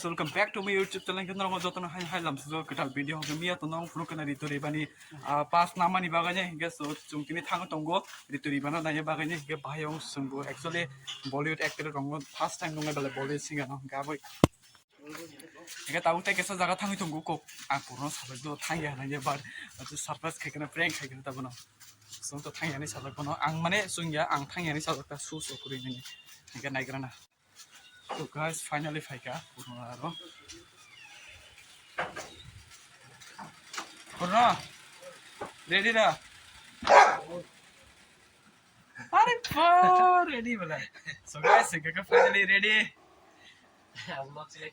guys, welcome back to my YouTube channel. Kita nongol jotono hai lam sujo ketal video hong mia to nong furu kena rituri bani pas nama ni baganya guys so chung kini thang tonggo rituri bana nanya baganya ke bayong sunggu actually Bollywood actor rongo first time nongai bale Bollywood singer no gaboy Ika tahu teh kesa jaga thang tonggo ko purno sabak do thang ya nanya bar surprise kena prank kena tabu no so to thang ya ni sabak no ang mane sung ya ang thang ya ni sabak ta su kuri ni ika naigrana. So guys, finally faika Purno. Purno, ready dah? Are ready bola. So guys, kita finally ready.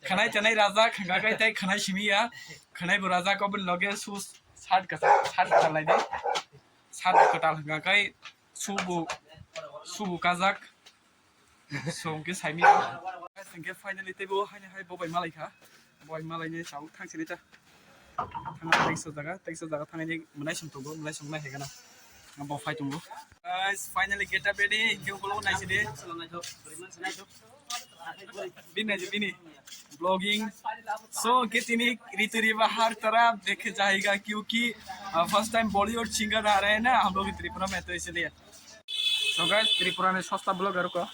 Kanai canai raja, kangai tay kanai shimiya, kanai bu raja kau pun lagi sus sad kata lagi, sad kata kangai subu kazak, so mungkin saya mia. Guys, finally tebo hai boy malai ni saung thang sini ta thang tekso jaga thang ni munai sum tunggu mulai sum nai hegana ngabo fai tunggu guys finally get up ready kyu bolo nai sini bini vlogging so कितनी ऋतु रिवा हर तरफ देखे जाएगा क्योंकि first time Bollywood singer आ रहे हैं ना हम लोग त्रिपुरा में तो इसलिए so guys त्रिपुरा में सस्ता ब्लॉगर को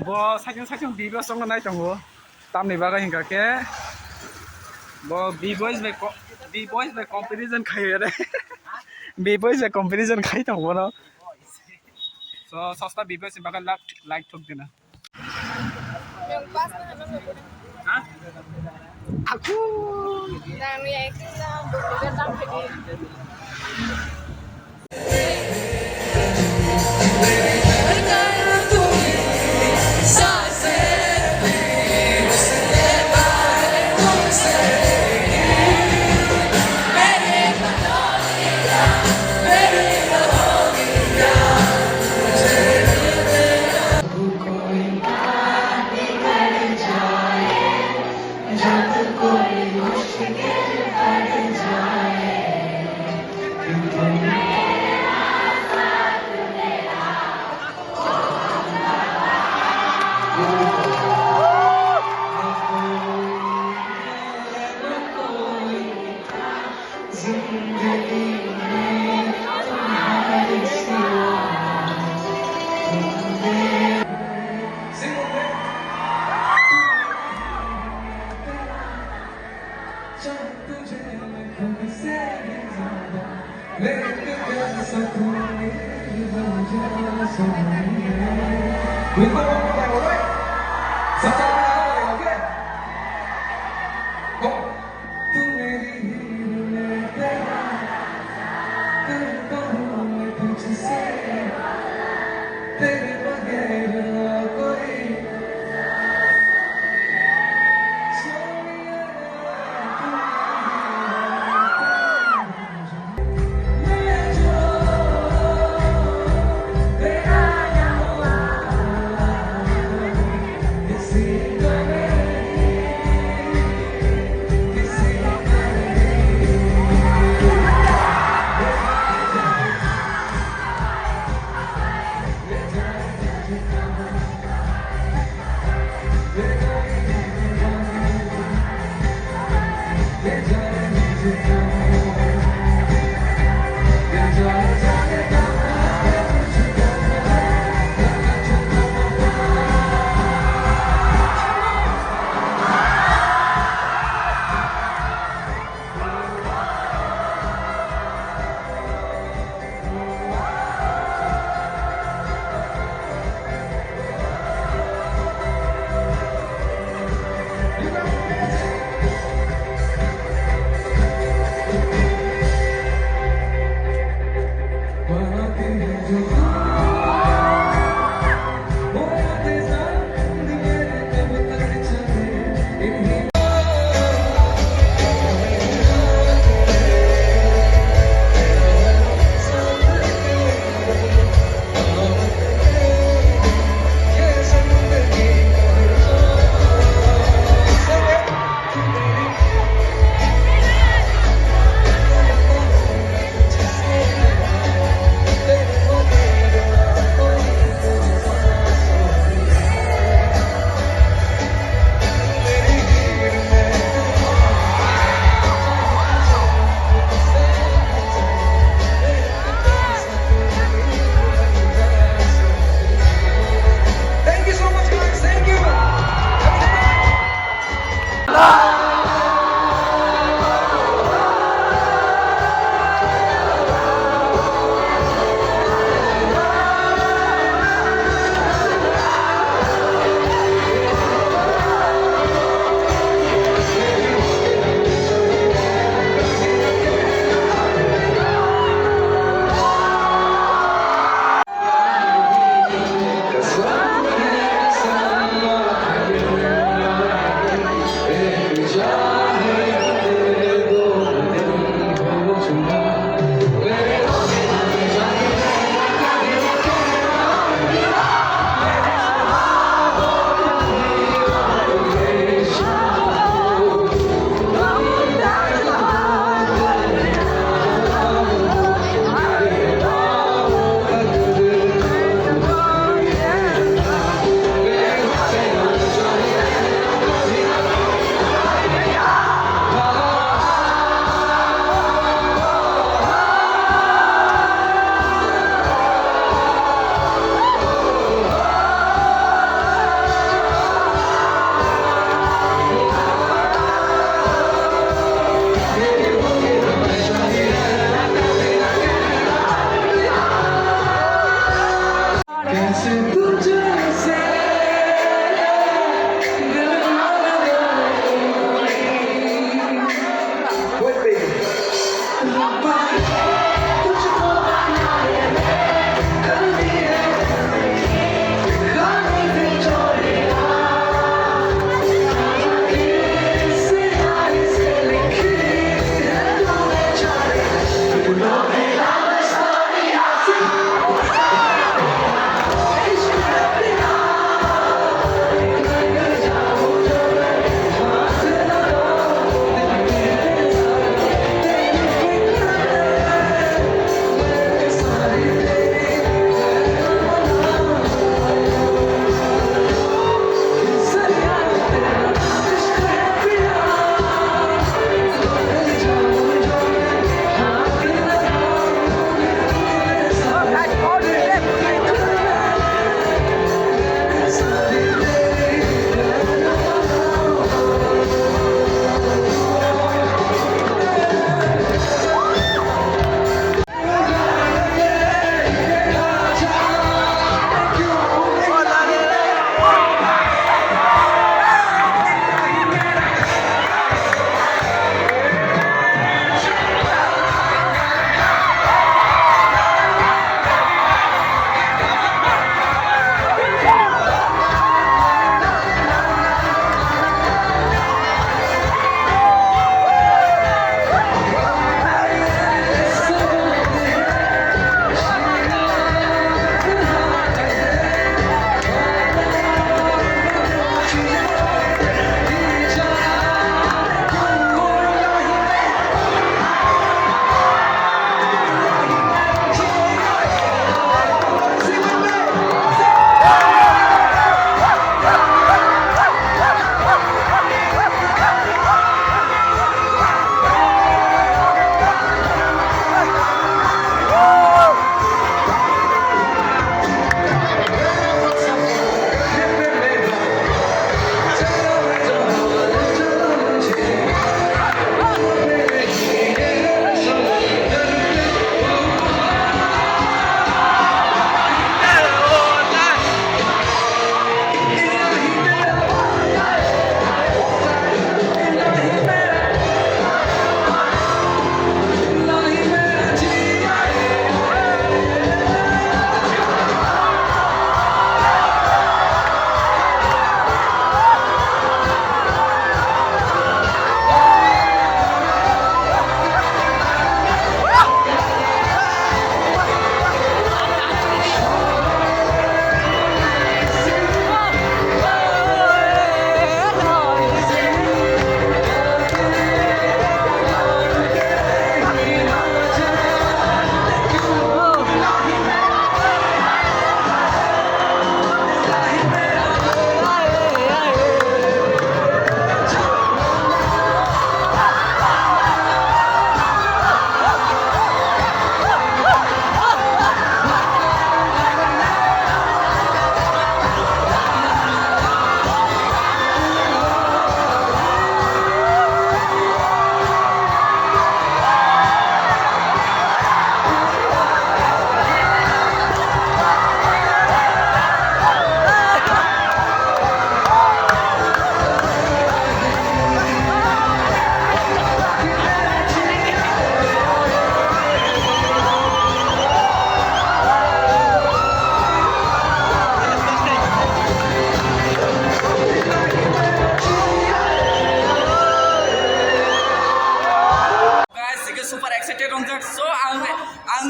bo sajung bibo song nai tongo tamni baga hinga ke bo b-boys be competition khai re b-boys be competition khai tongo no so sasta b-boys baga like thok dina ha aku nami ekna boga tam phedi See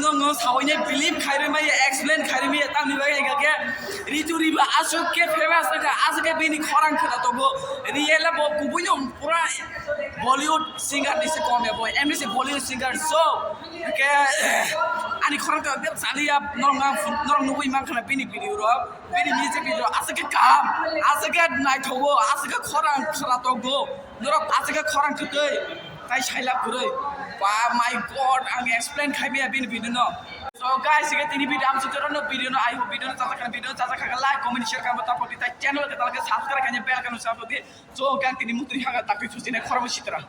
no sawine believe khaire mai explain khaire mai tamni bagai ga ritu riba asuk ke famous ka asuk bini khorang khada to go riela bo kubuyo pura Bollywood singer dise kome boy MDC Bollywood singer so ke ani khorang to deb salia norong nubui mang khana bini video ro bini music video asuk ke kam asuk ke nai thogo asuk ke khorang khada to go norok asuk ke khorang thutei tai saila purei wow my god আমি explain খাইবে বিন video ন so guys sige tini video am sutero no video no I hope video no chacha khaga like comment share kan bata poti tai channel ke talke subscribe kan bell kan usap di so kan tini mutri haga takti susine khormo sitra